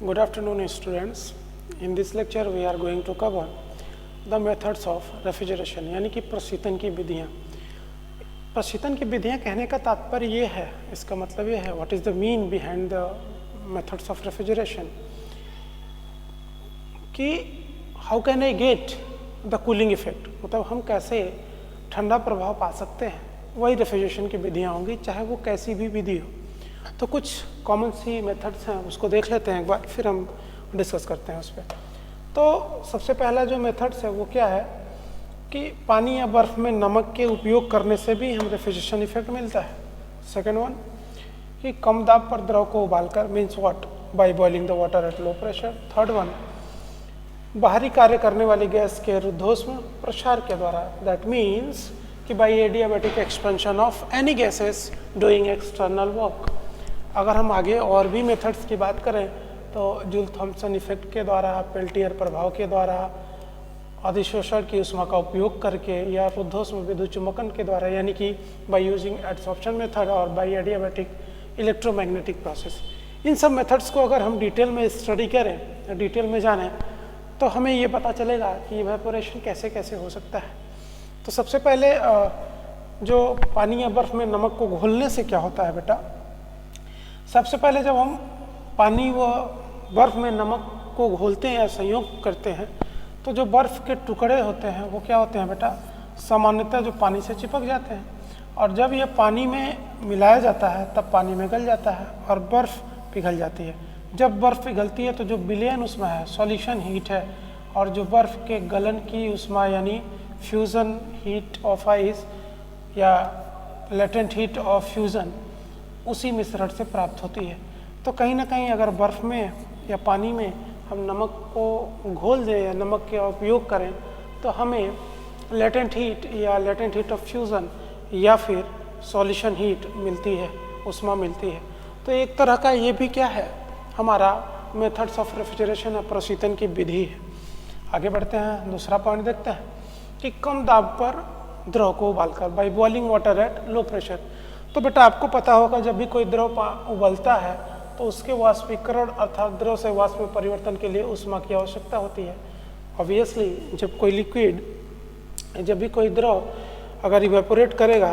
Good afternoon, students. In this lecture, we are going to cover the methods of refrigeration, यानी कि प्रशीतन की विधियाँ. प्रशीतन की विधियाँ कहने का तात्पर्य ये है, इसका मतलब ये है what is the mean behind the methods of refrigeration, कि how can I get the cooling effect, मतलब हम कैसे ठंडा प्रभाव पा सकते हैं, वही रेफ्रिजरेशन की विधियाँ होंगी, चाहे वो कैसी भी विधि हो. तो कुछ कॉमन सी मेथड्स हैं, उसको देख लेते हैं एक बार, फिर हम डिस्कस करते हैं उस पर. तो सबसे पहला जो मेथड्स है वो क्या है कि पानी या बर्फ़ में नमक के उपयोग करने से भी हम रेफ्रिजरेशन इफेक्ट मिलता है. सेकेंड वन कि कम दाब पर द्रव को उबालकर, means what, by boiling the water at low pressure. Third one बाहरी कार्य करने वाली गैस के रुद्धोष्म प्रसार के द्वारा, दैट मीन्स कि by adiabatic expansion of any gases doing external work. अगर हम आगे और भी मेथड्स की बात करें तो जूल थॉम्सन इफेक्ट के द्वारा, पेल्टियर प्रभाव के द्वारा, अधिशोषण की ऊष्मा का उपयोग करके, या रुद्धोष्म विद्युत चुम्बकन के द्वारा, यानी कि बाय यूजिंग एडसॉर्प्शन मेथड और बाय एडियाबैटिक इलेक्ट्रोमैग्नेटिक प्रोसेस. इन सब मेथड्स को अगर हम डिटेल में स्टडी करें, डिटेल में जानें, तो हमें ये पता चलेगा कि इवेपोरेशन कैसे कैसे हो सकता है. तो सबसे पहले जो पानी या बर्फ़ में नमक को घोलने से क्या होता है बेटा, सबसे पहले जब हम पानी व बर्फ़ में नमक को घोलते हैं या संयोग करते हैं, तो जो बर्फ़ के टुकड़े होते हैं वो क्या होते हैं बेटा, सामान्यतः जो पानी से चिपक जाते हैं, और जब ये पानी में मिलाया जाता है तब पानी में गल जाता है और बर्फ़ पिघल जाती है. जब बर्फ़ पिघलती है तो जो विलयन ऊष्मा है, सॉल्यूशन हीट है, और जो बर्फ़ के गलन की ऊष्मा यानी फ्यूज़न हीट ऑफ आइस या लेटेंट हीट ऑफ फ्यूज़न, उसी मिश्रण से प्राप्त होती है. तो कहीं ना कहीं अगर बर्फ़ में या पानी में हम नमक को घोल दें या नमक का उपयोग करें तो हमें लेटेंट हीट या लेटेंट हीट ऑफ फ्यूज़न या फिर सॉल्यूशन हीट मिलती है, ऊष्मा मिलती है. तो एक तरह का ये भी क्या है, हमारा मेथड्स ऑफ रेफ्रिजरेशन या प्रशीतन की विधि है. आगे बढ़ते हैं, दूसरा पॉइंट देखते हैं कि कम दाब पर द्रव को उबालकर, by boiling water at low pressure. तो बेटा आपको पता होगा जब भी कोई द्रव उबलता है तो उसके वाष्पीकरण अर्थात द्रव से वाष्प में परिवर्तन के लिए ऊष्मा की आवश्यकता होती है. ऑब्वियसली जब कोई लिक्विड, जब भी कोई द्रव अगर इवेपोरेट करेगा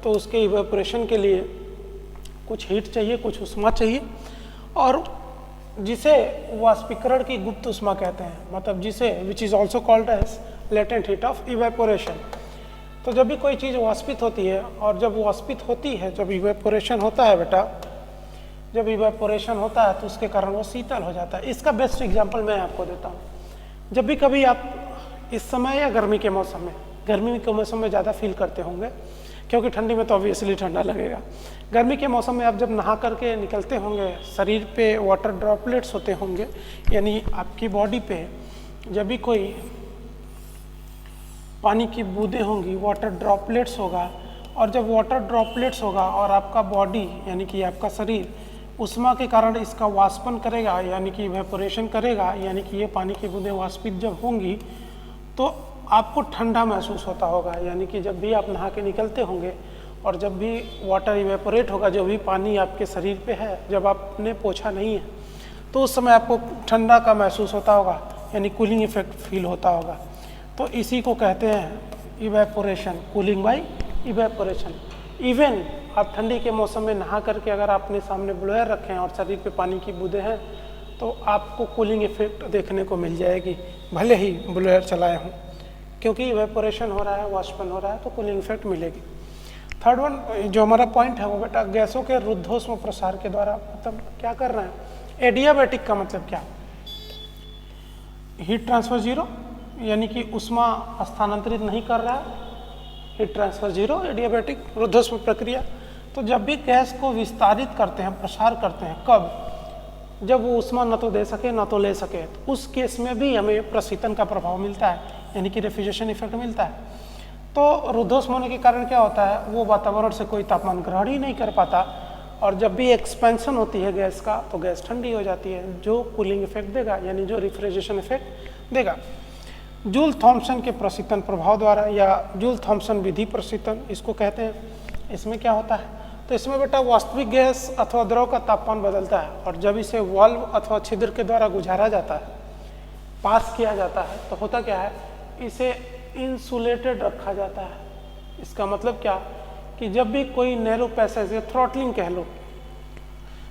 तो उसके इवेपोरेशन के लिए कुछ हीट चाहिए, कुछ ऊष्मा चाहिए, और जिसे वाष्पीकरण की गुप्त ऊष्मा कहते हैं, मतलब जिसे which is also called as latent heat of evaporation. तो जब भी कोई चीज़ वाष्पित होती है, और जब वाष्पित होती है, जब इवेपोरेशन होता है बेटा, जब इवेपोरेशन होता है तो उसके कारण वो शीतल हो जाता है. इसका बेस्ट एग्जांपल मैं आपको देता हूँ. जब भी कभी आप इस समय या गर्मी के मौसम में, गर्मी के मौसम में ज़्यादा फील करते होंगे, क्योंकि ठंडी में तो ऑब्वियसली ठंडा लगेगा. गर्मी के मौसम में आप जब नहा करके निकलते होंगे, शरीर पे वाटर ड्रॉपलेट्स होते होंगे, यानी आपकी बॉडी पे जब भी कोई पानी की बूंदें होंगी, वाटर ड्रॉपलेट्स होगा, और जब वाटर ड्रॉपलेट्स होगा और आपका बॉडी यानी कि आपका शरीर ऊष्मा के कारण इसका वाष्पन करेगा, यानी कि इवेपोरेशन करेगा, यानी कि ये पानी की बूंदें वाष्पित जब होंगी तो आपको ठंडा महसूस होता होगा. यानी कि जब भी आप नहा के निकलते होंगे और जब भी वाटर इवेपोरेट होगा, जो भी पानी आपके शरीर पे है, जब आपने पोंछा नहीं है, तो उस समय आपको ठंडा का महसूस होता होगा, यानी कूलिंग इफेक्ट फील होता होगा. तो इसी को कहते हैं evaporation, cooling bye evaporation. Even आप ठंडी के मौसम में नहा करके अगर आपने सामने ब्लोअर रखे हैं और शरीर पे पानी की बूंदें हैं तो आपको कूलिंग इफेक्ट देखने को मिल जाएगी, भले ही ब्लोअर चलाए हों, क्योंकि इवेपोरेशन हो रहा है, वाष्पन हो रहा है, तो कूलिंग इफेक्ट मिलेगी. थर्ड वन जो हमारा पॉइंट है वो बेटा गैसों के रुद्धोष्म प्रसार के द्वारा, मतलब क्या कर रहे हैं, एडियाबैटिक का मतलब क्या, हीट ट्रांसफर जीरो, यानी कि ऊष्मा स्थानांतरित नहीं कर रहा है, हीट ट्रांसफर जीरो, एडियाबैटिक रुद्धोष्म प्रक्रिया. तो जब भी गैस को विस्तारित करते हैं, प्रसार करते हैं, कब, जब वो ऊष्मा न तो दे सके न तो ले सके, तो उस केस में भी हमें प्रशीतन का प्रभाव मिलता है, यानी कि रेफ्रिजरेशन इफेक्ट मिलता है. तो रुद्धोष्म होने के कारण क्या होता है, वो वातावरण से कोई तापमान ग्रहण ही नहीं कर पाता, और जब भी एक्सपेंशन होती है गैस का तो गैस ठंडी हो जाती है, जो कूलिंग इफेक्ट देगा, यानी जो रेफ्रिजरेशन इफेक्ट देगा. जूल थॉम्सन के प्रशीतन प्रभाव द्वारा या जूल थॉम्सन विधि प्रशीतन इसको कहते हैं. इसमें क्या होता है, तो इसमें बेटा वास्तविक गैस अथवा द्रव का तापमान बदलता है, और जब इसे वाल्व अथवा छिद्र के द्वारा गुजारा जाता है, पास किया जाता है, तो होता क्या है, इसे इंसुलेटेड रखा जाता है। इसका मतलब क्या कि जब भी कोई नैरो पैसेज या थ्रॉटलिंग कह लो,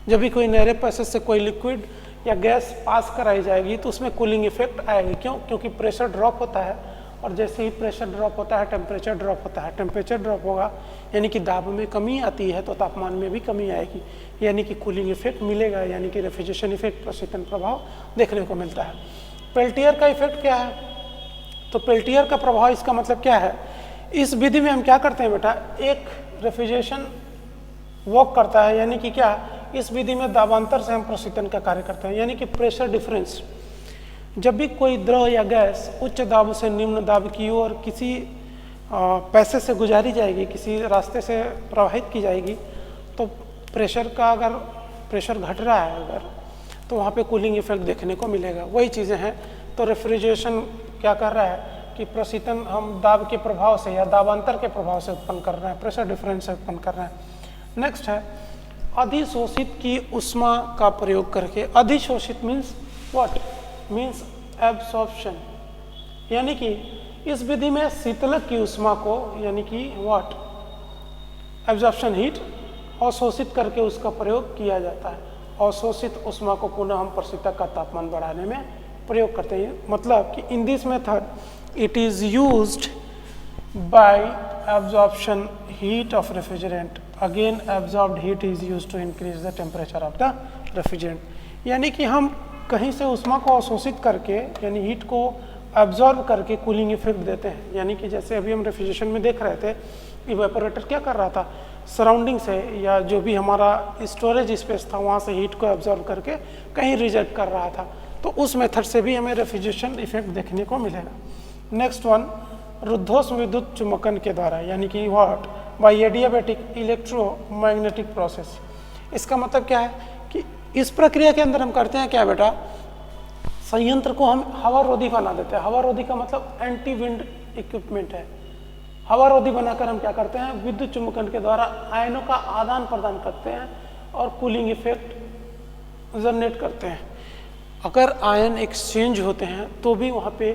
जब भी कोई नैरो पैसेज से कोई लिक्विड या गैस पास कराई जाएगी तो उसमें कूलिंग इफेक्ट आएगी। क्यों? क्योंकि प्रेशर ड्रॉप होता है, और जैसे ही प्रेशर ड्रॉप होता है टेम्परेचर ड्रॉप होता है। टेम्परेचर ड्रॉप होगा यानी कि दाब में कमी आती है, तो तापमान में भी कमी आएगी, यानी कि कूलिंग इफेक्ट मिलेगा, यानी कि रेफ्रिजरेशन इफेक्ट, प्रशीतन प्रभाव देखने को मिलता है। पेल्टियर का इफेक्ट क्या है? तो पेल्टियर का प्रभाव, इसका मतलब क्या है, इस विधि में हम क्या करते हैं बेटा, एक रेफ्रिजरेशन वर्क करता है, यानी कि क्या, इस विधि में दाबांतर से हम प्रशीतन का कार्य करते हैं, यानी कि प्रेशर डिफरेंस। जब भी कोई द्रव या गैस उच्च दाब से निम्न दाब की ओर किसी पैसे से गुजारी जाएगी, किसी रास्ते से प्रवाहित की जाएगी, तो प्रेशर का, अगर प्रेशर घट रहा है अगर, तो वहाँ पे कूलिंग इफेक्ट देखने को मिलेगा। वही चीज़ें हैं। तो रेफ्रिजरेशन क्या कर रहा है कि प्रशीतन हम दाब के प्रभाव से या दाबांतर के प्रभाव से उत्पन्न कर रहे हैं, प्रेशर डिफरेंस से उत्पन्न कर रहे हैं। नेक्स्ट है अधिशोषित की उष्मा का प्रयोग करके। अधिशोषित मीन्स व्हाट? मीन्स एब्सॉर्प्शन, यानी कि इस विधि में शीतलक की उष्मा को, यानी कि व्हाट, एब्जॉर्प्शन हीट, अवशोषित करके उसका प्रयोग किया जाता है। अवशोषित उष्मा को पुनः हम प्रशीतक का तापमान बढ़ाने में प्रयोग करते हैं। मतलब कि in this method it is used by absorption heat of refrigerant, again absorbed heat is used to increase the temperature of the refrigerant. यानी कि हम कहीं से उष्मा को अवशोषित करके, यानी हीट को एब्जॉर्ब करके कूलिंग इफेक्ट देते हैं। यानी कि जैसे अभी हम रेफ्रिजरेशन में देख रहे थे, इवेपोरेटर क्या कर रहा था, सराउंडिंग से या जो भी हमारा स्टोरेज स्पेस था वहाँ से हीट को एब्जॉर्ब करके कहीं रिजेक्ट कर रहा था। तो उस मेथड से भी हमें रेफ्रिजरेशन इफेक्ट देखने को मिलेगा। नेक्स्ट वन, रुद्धोष्म विद्युत चुम्बकन के द्वारा, यानी कि what, by adiabatic electromagnetic process. इसका मतलब क्या है कि इस प्रक्रिया के अंदर हम करते हैं क्या बेटा, संयंत्र को हम हवारोधी बना देते हैं। हवारोधी का मतलब एंटी विंड इक्विपमेंट है। हवारोधी बनाकर हम क्या करते हैं, विद्युत चुम्बकन के द्वारा आयनों का आदान प्रदान करते हैं और कूलिंग इफेक्ट जनरेट करते हैं। अगर आयन एक्सचेंज होते हैं तो भी वहाँ पे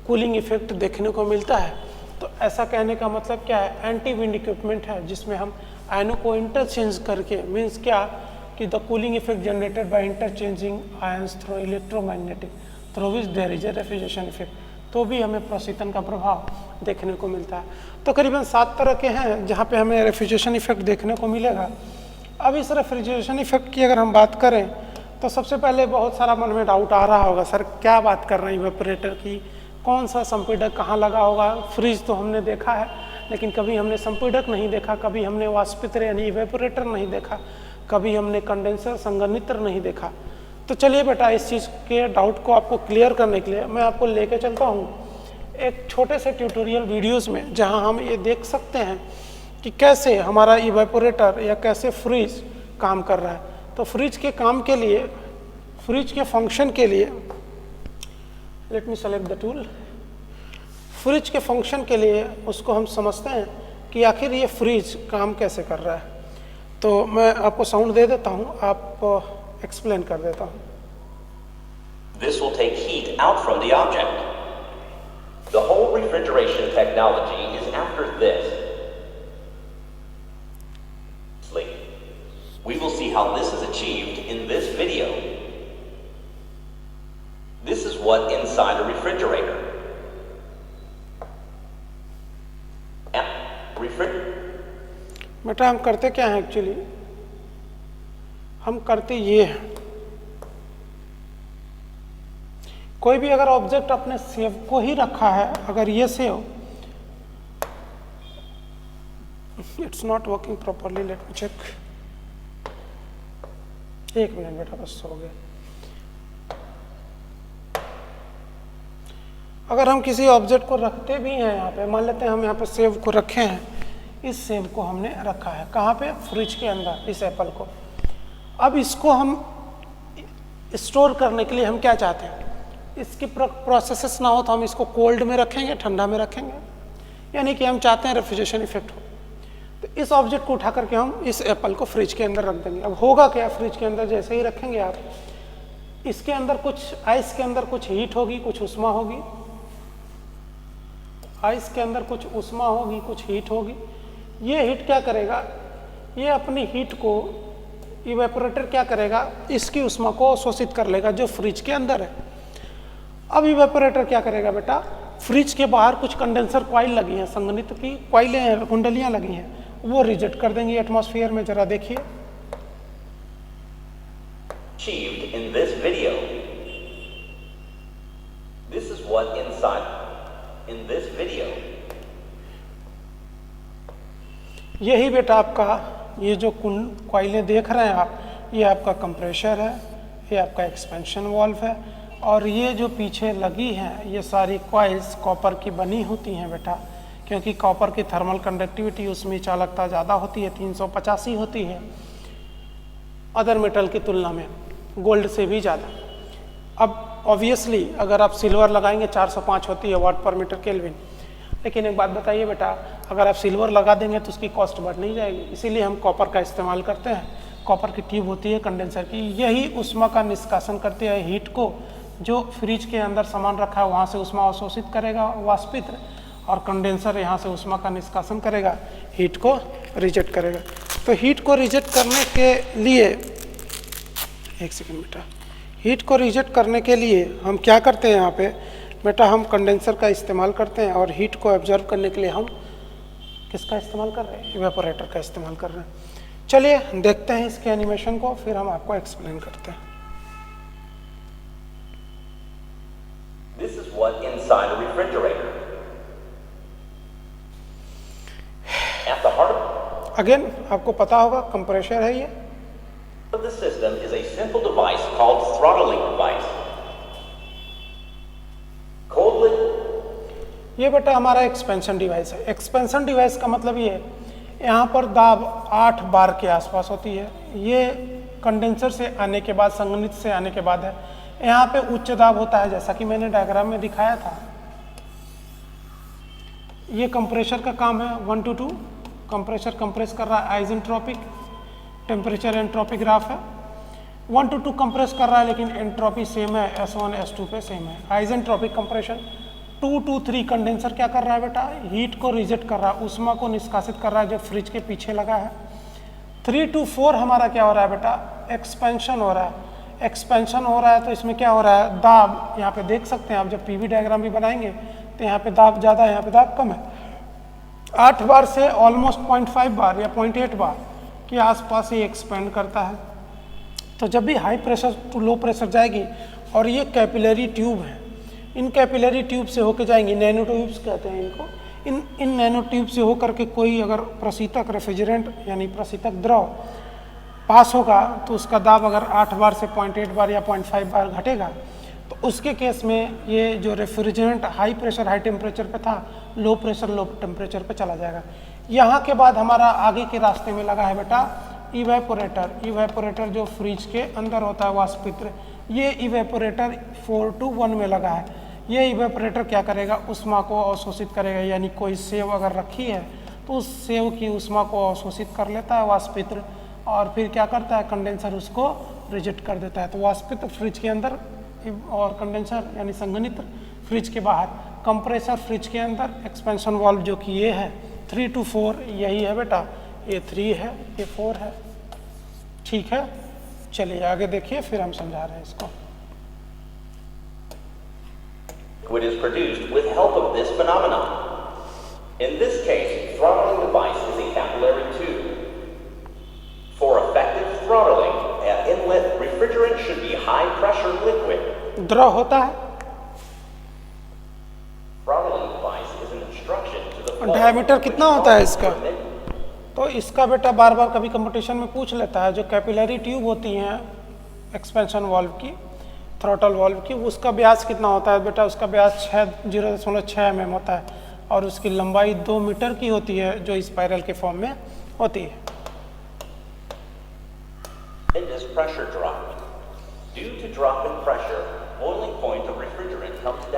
कूलिंग इफेक्ट देखने को मिलता है। तो ऐसा कहने का मतलब क्या है, एंटी विंड इक्विपमेंट है जिसमें हम आयनों को इंटरचेंज करके, मीन्स क्या कि the cooling effect generated by interchanging ions through electromagnetic through which there is a refrigeration effect, तो भी हमें प्रशीतन का प्रभाव देखने को मिलता है। तो करीबन 7 तरह के हैं जहाँ पे हमें रेफ्रिजरेशन इफेक्ट देखने को मिलेगा। अब इस रेफ्रिजरेशन इफेक्ट की अगर हम बात करें तो सबसे पहले बहुत सारा मन में डाउट आ रहा होगा, सर क्या बात कर रहे हैं इवेपोरेटर की, कौन सा संपीड़क कहाँ लगा होगा। फ्रिज तो हमने देखा है, लेकिन कभी हमने संपीड़क नहीं देखा, कभी हमने वाष्पित्र यानी इवेपोरेटर नहीं देखा, कभी हमने कंडेंसर संघनित्र नहीं देखा। तो चलिए बेटा, इस चीज़ के डाउट को आपको क्लियर करने के लिए मैं आपको लेके चलता हूँ एक छोटे से ट्यूटोरियल वीडियोस में, जहाँ हम ये देख सकते हैं कि कैसे हमारा इवेपोरेटर या कैसे फ्रिज काम कर रहा है। तो फ्रिज के काम के लिए, फ्रिज के फंक्शन के लिए, let me select the tool. Fridge के फंक्शन के लिए उसको हम समझते हैं कि आखिर ये फ्रिज काम कैसे कर रहा है। तो मैं आपको साउंड दे देता हूँ, आप एक्सप्लेन कर देता हूँ। This will take heat out from the object. The whole refrigeration technology is after this. We will see how this is achieved in this video. This is what inside a refrigerator. बेटा हम करते क्या हैं actually, हम करते ये हैं, कोई भी अगर ऑब्जेक्ट अपने सेव को ही रखा है, अगर ये save, it's not working properly, let me check, एक मिनट बेटा बस हो गया। अगर हम किसी ऑब्जेक्ट को रखते भी हैं यहाँ पे, मान लेते हैं हम यहाँ पे सेव को रखे हैं, इस सेव को हमने रखा है कहाँ पे, फ्रिज के अंदर, इस एप्पल को। अब इसको हम स्टोर करने के लिए हम क्या चाहते हैं, इसकी प्रोसेसेस ना हो तो हम इसको कोल्ड में रखेंगे, ठंडा में रखेंगे, यानी कि हम चाहते हैं रेफ्रिजरेशन इफेक्ट हो। तो इस ऑब्जेक्ट को उठा करके हम इस एप्पल को फ्रिज के अंदर रख देंगे। अब होगा क्या, फ्रिज के अंदर जैसे ही रखेंगे आप, इसके अंदर कुछ आइस के अंदर कुछ हीट होगी, कुछ उष्मा होगी, आइस के अंदर कुछ उष्मा होगी, कुछ हीट होगी। ये हीट क्या करेगा, ये अपनी हीट को इवेपोरेटर क्या करेगा, इसकी उष्मा को अवशोषित कर लेगा जो फ्रिज के अंदर है। अब इवेपोरेटर क्या करेगा बेटा, फ्रिज के बाहर कुछ कंडेंसर कॉइल लगी हैं, संघनित्र की कॉइलें हैं, कुंडलियां लगी हैं, वो रिजेक्ट कर देंगी एटमॉस्फेयर में। जरा देखिए Achieved in this video. This is what inside in this video. यही बेटा आपका ये जो कॉइलें देख रहे हैं आप, ये आपका कंप्रेशर है, ये आपका एक्सपेंशन वाल्व है, और ये जो पीछे लगी हैं ये सारी कॉइल्स कॉपर की बनी होती हैं बेटा, क्योंकि कॉपर की थर्मल कंडक्टिविटी उसमें चालकता ज़्यादा होती है, 385 होती है अदर मेटल की तुलना में, गोल्ड से भी ज़्यादा। अब ऑब्वियसली अगर आप सिल्वर लगाएंगे 405 होती है वाट पर मीटर केल्विन। लेकिन एक बात बताइए बेटा, अगर आप सिल्वर लगा देंगे तो उसकी कॉस्ट बढ़ नहीं जाएगी, इसीलिए हम कॉपर का इस्तेमाल करते हैं। कॉपर की ट्यूब होती है कंडेंसर की, यही उष्मा का निष्कासन करती है, हीट को जो फ्रिज के अंदर सामान रखा है वहाँ से उष्मा अवशोषित करेगा वाष्पित्र, और कंडेंसर यहाँ से उष्मा का निष्कासन करेगा, हीट को रिजेक्ट करेगा। तो हीट को रिजेक्ट करने के लिए, एक सेकंड बेटा, हीट को रिजेक्ट करने के लिए हम क्या करते हैं यहाँ पे बेटा, हम कंडेंसर का इस्तेमाल करते हैं, और हीट को ऑब्जर्व करने के लिए हम किसका इस्तेमाल कर रहे हैं, इवेपोरेटर का इस्तेमाल कर रहे हैं। चलिए देखते हैं इसके एनिमेशन को, फिर हम आपको एक्सप्लेन करते हैं। This is what inside a refrigerator. At the heart again आपको पता होगा कंप्रेशर है ये। of the system is a simple device called throttling device. Coldly ये बेटा हमारा एक्सपेंशन डिवाइस है। एक्सपेंशन डिवाइस का मतलब ये है, यहाँ पर दाब 8 बार के आसपास होती है। ये कंडेंसर से आने के बाद, संघनित्र से आने के बाद है। यहाँ पे उच्च दाब होता है, जैसा कि मैंने डायग्राम में दिखाया था। ये कंप्रेशर का काम है, 1 to 2 कंप्रेशर कंप्रेस कर रहा है, आइसेंट्रोपिक टेम्परेचर एंट्रोपी ग्राफ है। 1 to 2 कंप्रेस कर रहा है, लेकिन एंट्रोपी सेम है, S1 S2 पे सेम है। आइसेंट्रोपिक कंप्रेशन 2 to 3 कंडेंसर क्या कर रहा है बेटा, हीट को रिजेक्ट कर रहा है, उष्मा को निष्कासित कर रहा है जो फ्रिज के पीछे लगा है। 3 to 4 हमारा क्या हो रहा है बेटा, एक्सपेंशन हो रहा है। एक्सपेंशन हो रहा है तो इसमें क्या हो रहा है, दाब यहाँ पे देख सकते हैं आप, जब पीवी डायग्राम भी बनाएंगे तो यहाँ पे दाब ज़्यादा है, यहाँ पे दाब कम है। 8 बार से ऑलमोस्ट 0.5 बार या 0.8 बार के आसपास ये एक्सपेंड करता है। तो जब भी high pressure to low pressure जाएगी, और ये कैपिलरी ट्यूब है, इन कैपिलरी ट्यूब से होकर जाएंगी, नैनो ट्यूब्स कहते हैं इनको। इन नैनो ट्यूब से होकर के कोई अगर प्रशीतक रेफ्रिजरेंट यानी प्रशीतक द्रव पास होगा, तो उसका दाब अगर 8 बार से 0.8 बार या 0.5 बार घटेगा, तो उसके केस में ये जो refrigerant high pressure high temperature पे था, लो प्रेशर लो टेम्परेचर पे चला जाएगा। यहाँ के बाद हमारा आगे के रास्ते में लगा है बेटा इवेपोरेटर। इवेपोरेटर जो फ्रिज के अंदर होता है वाष्पित्र, ये इवेपोरेटर 4 to 1 में लगा है। ये इवेपोरेटर क्या करेगा, उष्मा को अवशोषित करेगा, यानी कोई सेव अगर रखी है तो उस सेव की उष्मा को अवशोषित कर लेता है वाष्पित्र, और फिर क्या करता है, कंडेंसर उसको रिजेक्ट कर देता है। तो वाष्पित्र फ्रिज के अंदर और कंडेंसर यानी संघनित्र फ्रिज के बाहर, कंप्रेसर फ्रिज के अंदर, एक्सपेंशन वाल्व जो कि ये है 3 to 4 यही है बेटा, ये 3 है ये 4 है। ठीक है, चलिए आगे देखिए, फिर हम समझा रहे हैं इसको। liquid is produced with help of this phenomenon. In this case, throttling device is a capillary tube. For effective throttling, an inlet refrigerant should be high pressure liquid. द्रव होता है, Throttling device is an instruction to the flow. Diameter कितना होता है इसका, तो इसका बेटा बार बार कभी कंपटीशन में पूछ लेता है। जो कैपिलरी ट्यूब होती हैं एक्सपेंशन वाल्व की, थ्रॉटल वाल्व की, उसका व्यास कितना होता है बेटा, उसका व्यास 0.6 mm होता है, और उसकी लंबाई 2 मीटर की होती है, जो स्पाइरल के फॉर्म में होती है। It is pressure drop. Due to drop in pressure, boiling point of refrigerant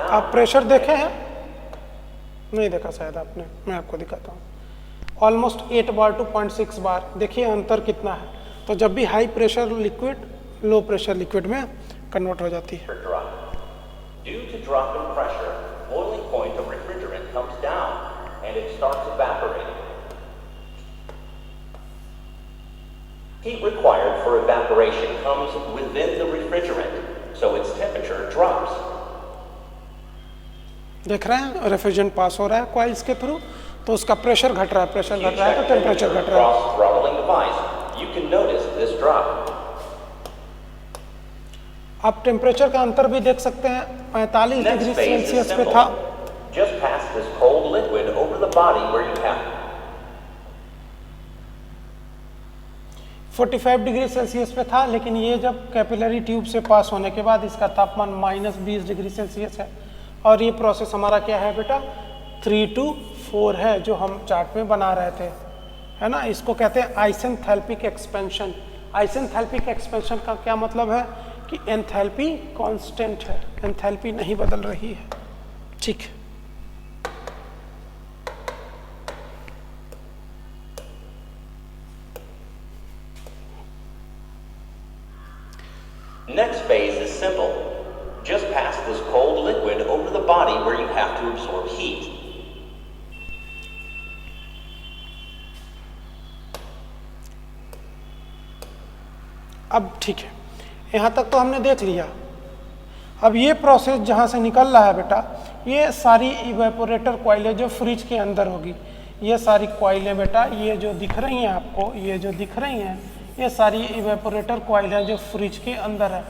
आप प्रेशर देखे हैं? नहीं देखा शायद आपने, मैं आपको दिखाता हूँ। ऑलमोस्ट 8 बार टू 0.6 बार। देखिए अंतर कितना है। तो जब भी high pressure liquid low pressure liquid में कन्वर्ट हो जाती है। Due to drop in pressure, boiling point of refrigerant comes down and it starts evaporating. Heat required for evaporation comes within the refrigerant, so its temperature drops. देख रहे हैं refrigerant पास हो रहा है कॉइल्स के थ्रू, तो उसका प्रेशर घट रहा है, प्रेशर घट रहा है तो टेम्परेचर घट रहा है। Across throttling device, you can notice this drop. आप टेम्परेचर का अंतर भी देख सकते हैं, 45 Next degree phase is Celsius पे simple. था, Just pass this cold liquid over the body where you have 45 degree Celsius पे था, लेकिन ये जब कैपिलरी ट्यूब से पास होने के बाद इसका तापमान -20 डिग्री सेल्सियस है। और ये प्रोसेस हमारा क्या है बेटा, 3 to 4 है, जो हम चार्ट में बना रहे थे, है ना। इसको कहते हैं आइसेंथैल्पिक एक्सपेंशन। आइसेंथैल्पिक एक्सपेंशन का क्या मतलब है कि एंथैल्पी कांस्टेंट है, एंथैल्पी नहीं बदल रही है, ठीक है। Next phase is simple. Just pass this cold liquid over the body where you have to absorb heat. अब ठीक है, यहाँ तक तो हमने देख लिया। अब ये प्रोसेस जहाँ से निकल रहा है बेटा, ये सारी इवेपोरेटर कॉइलें जो फ्रिज के अंदर होगी, ये सारी कॉइलें बेटा, ये जो दिख रही हैं आपको, ये जो दिख रही हैं, ये सारी इवेपोरेटर कॉइल है जो फ्रिज के अंदर है।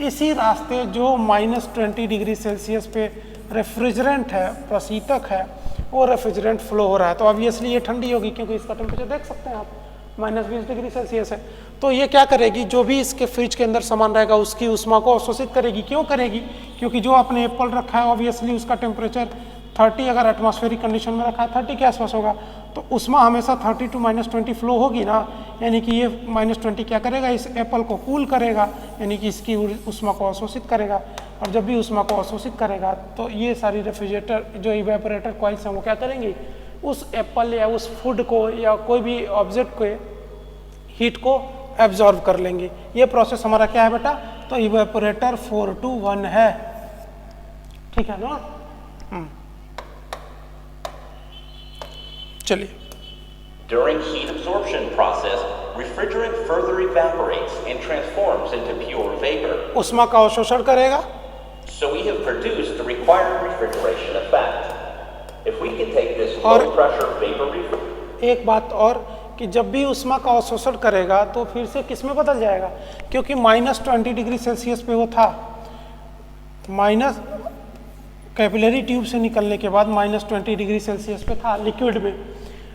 इसी रास्ते जो -20 डिग्री सेल्सियस पे रेफ्रिजरेंट है, प्रशीतक है, वो रेफ्रिजरेंट फ्लो हो रहा है। तो ऑब्वियसली ये ठंडी होगी, क्योंकि इसका टेम्परेचर देख सकते हैं आप, -20 डिग्री सेल्सियस है। तो ये क्या करेगी, जो भी इसके फ्रिज के अंदर सामान रहेगा उसकी उष्मा को अवशोषित करेगी। क्यों करेगी, क्योंकि जो आपने एप्पल रखा है ऑब्वियसली उसका टेम्परेचर 30, अगर एटमॉस्फेरिक कंडीशन में रखा है 30 के आसपास होगा, तो उष्मा हमेशा 30 to -20 फ्लो होगी ना। यानी कि ये -20 क्या करेगा, इस एप्पल को कूल करेगा, यानी कि इसकी उष्मा को अवशोषित करेगा। और जब भी उष्मा को अवशोषित करेगा तो ये सारी रेफ्रिजरेटर जो इवेपोरेटर कॉइल्स हैं वो क्या करेंगी, उस एप्पल या उस फूड को या कोई भी ऑब्जेक्ट को हीट को एब्जॉर्ब कर लेंगे। ये प्रोसेस हमारा क्या है बेटा, तो इवेपोरेटर 4 to 1 है, ठीक है ना। चलिए, During heat absorption process, refrigerant further evaporates and transforms into pure vapor. उष्मा का अवशोषण करेगा। So we have produced the required refrigeration effect. If we can take this और low pressure vapor एक बात और कि जब भी उष्मा का अवशोषण करेगा तो फिर से किस में बदल जाएगा, क्योंकि -20 डिग्री सेल्सियस पे वो था, माइनस कैपिलरी ट्यूब से निकलने के बाद -20 डिग्री सेल्सियस पे था लिक्विड में।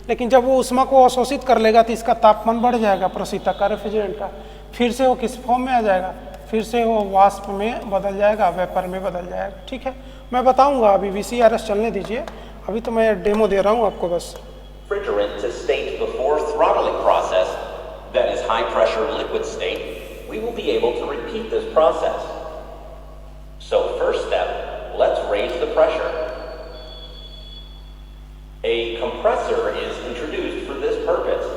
लेकिन जब वो उष्मा को अवशोषित कर लेगा तो इसका तापमान बढ़ जाएगा प्रशीतक का, रेफ्रिजरेंट का, फिर से वो किस फॉर्म में आ जाएगा, फिर से वो वाष्प में बदल जाएगा, वेपर में बदल जाएगा, ठीक है। मैं बताऊंगा, अभी VCRS चलने दीजिए, अभी तो मैं डेमो दे रहा हूँ आपको बस। refrigerant to state before throttling process, that is high pressure liquid state, we will be able to repeat this process. So first step, let's raise the pressure. A compressor is introduced for this purpose.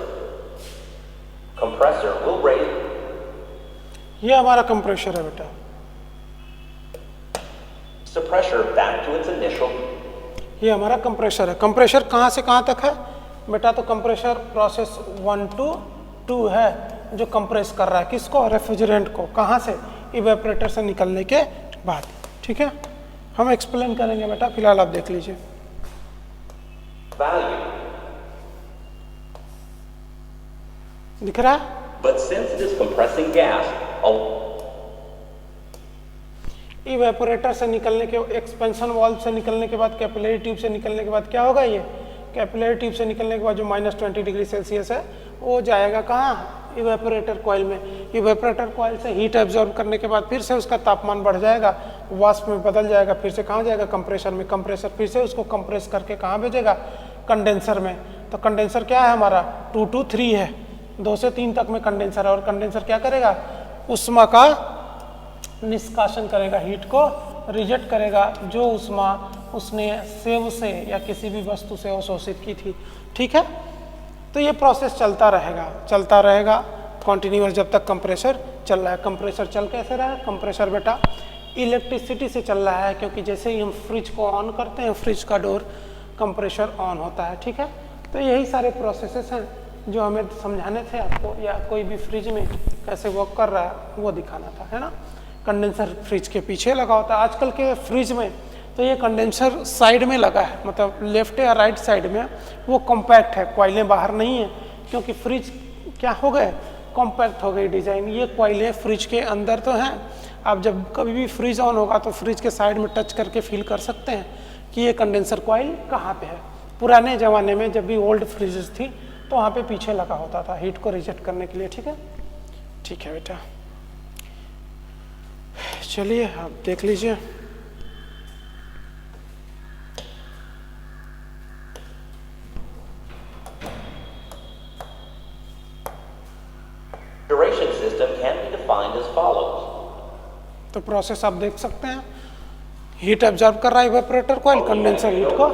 Compressor will raise. ये हमारा compressor है बेटा, The pressure back to its initial. ये हमारा compressor है। Compressor कहाँ से कहाँ तक है बेटा, तो कंप्रेसर प्रोसेस 1 to 2 है जो कंप्रेस कर रहा है किसको, रेफ्रिजरेंट को, कहाँ से, इवेपोरेटर से निकलने के बाद, ठीक है। हम एक्सप्लेन करेंगे बेटा, फिलहाल आप देख लीजिए। Value. दिख रहा है, But since it is compressing gas, evaporator से निकलने के, एक्सपेंशन वाल्व से निकलने के बाद, कैपिलरी ट्यूब से निकलने के बाद क्या होगा, ये कैपिलरी ट्यूब से निकलने के बाद जो -20 डिग्री सेल्सियस है वो जाएगा कहाँ, इवेपोरेटर कॉइल में। इवेपोरेटर कॉइल से हीट एब्जॉर्ब करने के बाद फिर से उसका तापमान बढ़ जाएगा, वाष्प में बदल जाएगा, फिर से कहाँ जाएगा, कंप्रेसर में। कंप्रेसर फिर से उसको कंप्रेस करके कहाँ भेजेगा, कंडेंसर में। तो कंडेंसर क्या है हमारा, 2 to 3 है, 2 से 3 तक में कंडेंसर है। और कंडेंसर क्या करेगा, उष्मा का निष्कासन करेगा, हीट को रिजेक्ट करेगा जो उष्मा उसने सेव से या किसी भी वस्तु से अवशोषित की थी, ठीक है। तो ये प्रोसेस चलता रहेगा कॉन्टिन्यूस जब तक कंप्रेसर चल रहा है। कंप्रेसर चल कैसे रहा है? कंप्रेसर बेटा इलेक्ट्रिसिटी से चल रहा है, क्योंकि जैसे ही हम फ्रिज को ऑन करते हैं फ्रिज का डोर कंप्रेसर ऑन होता है, ठीक है। तो यही सारे प्रोसेसेस हैं जो हमें समझाने थे आपको, या कोई भी फ्रिज में कैसे वर्क कर रहा है वो दिखाना था, है ना। कंडेंसर फ्रिज के पीछे लगा होता है आजकल के फ्रिज में, तो ये कंडेंसर साइड में लगा है, मतलब लेफ्ट या राइट साइड में, वो कॉम्पैक्ट है, कॉइलें बाहर नहीं है, क्योंकि फ्रिज क्या हो गए, कॉम्पैक्ट हो गई डिज़ाइन। ये कॉइलें फ्रिज के अंदर तो हैं, आप जब कभी भी फ्रिज ऑन होगा तो फ्रिज के साइड में टच करके फील कर सकते हैं कि ये कंडेंसर कॉइल कहाँ पे है। पुराने ज़माने में जब भी ओल्ड फ्रिजेस थी तो वहाँ पे पीछे लगा होता था हीट को रिजेक्ट करने के लिए, ठीक है। ठीक है बेटा, चलिए आप देख लीजिए। Refrigeration system can be defined as follows. तो प्रोसेस आप देख सकते हैं, हीट एब्जॉर्ब कर रहा है इवेपोरेटर कॉइल, कंडेंसर हीट को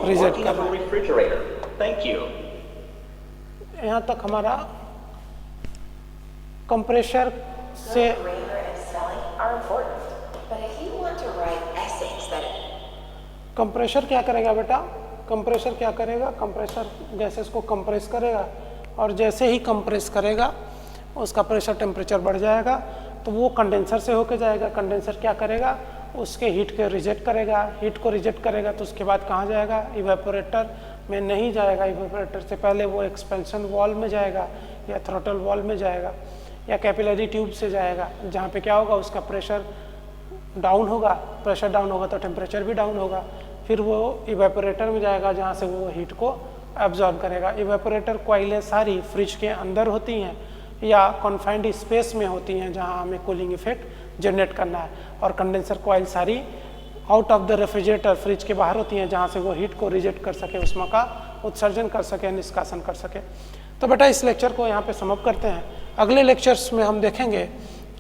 रिजेक्ट कर रहा है। Thank you. यहाँ तक हमारा कंप्रेसर से कंप्रेसर क्या करेगा बेटा, कंप्रेसर क्या करेगा, कंप्रेसर गैसेस को कंप्रेस करेगा, और जैसे ही कंप्रेस करेगा उसका प्रेशर टेम्परेचर बढ़ जाएगा, तो वो कंडेंसर से होके जाएगा। कंडेंसर क्या करेगा, उसके हीट को रिजेक्ट करेगा, हीट को रिजेक्ट करेगा तो उसके बाद कहाँ जाएगा, इवेपोरेटर में नहीं जाएगा, इवेपोरेटर से पहले वो एक्सपेंशन वाल्व में जाएगा, या थ्रॉटल वाल्व में जाएगा, या कैपिलरी ट्यूब से जाएगा, जहाँ पे क्या होगा, उसका प्रेशर डाउन होगा, प्रेशर डाउन होगा तो टेम्परेचर भी डाउन होगा। फिर वो इवेपोरेटर में जाएगा, जहाँ से वो हीट को एब्जॉर्ब करेगा। इवेपोरेटर कॉइलें सारी फ्रिज के अंदर होती हैं या कॉन्फाइंड स्पेस में होती हैं जहाँ हमें कूलिंग इफेक्ट जनरेट करना है, और कंडेंसर कॉइल सारी out of the refrigerator fridge के बाहर होती हैं, जहाँ से वो हीट को रिजेक्ट कर सके, उष्मा का उत्सर्जन कर सके, निष्कासन कर सके। तो बेटा इस लेक्चर को यहाँ पे समअप करते हैं। अगले लेक्चर्स में हम देखेंगे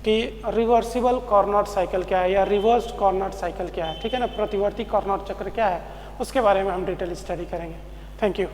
कि रिवर्सिबल कार्नोट साइकिल क्या है, या रिवर्स्ड कार्नोट साइकिल क्या है, ठीक है ना, प्रतिवर्ती कार्नोट चक्र क्या है, उसके बारे में हम डिटेल स्टडी करेंगे। Thank you.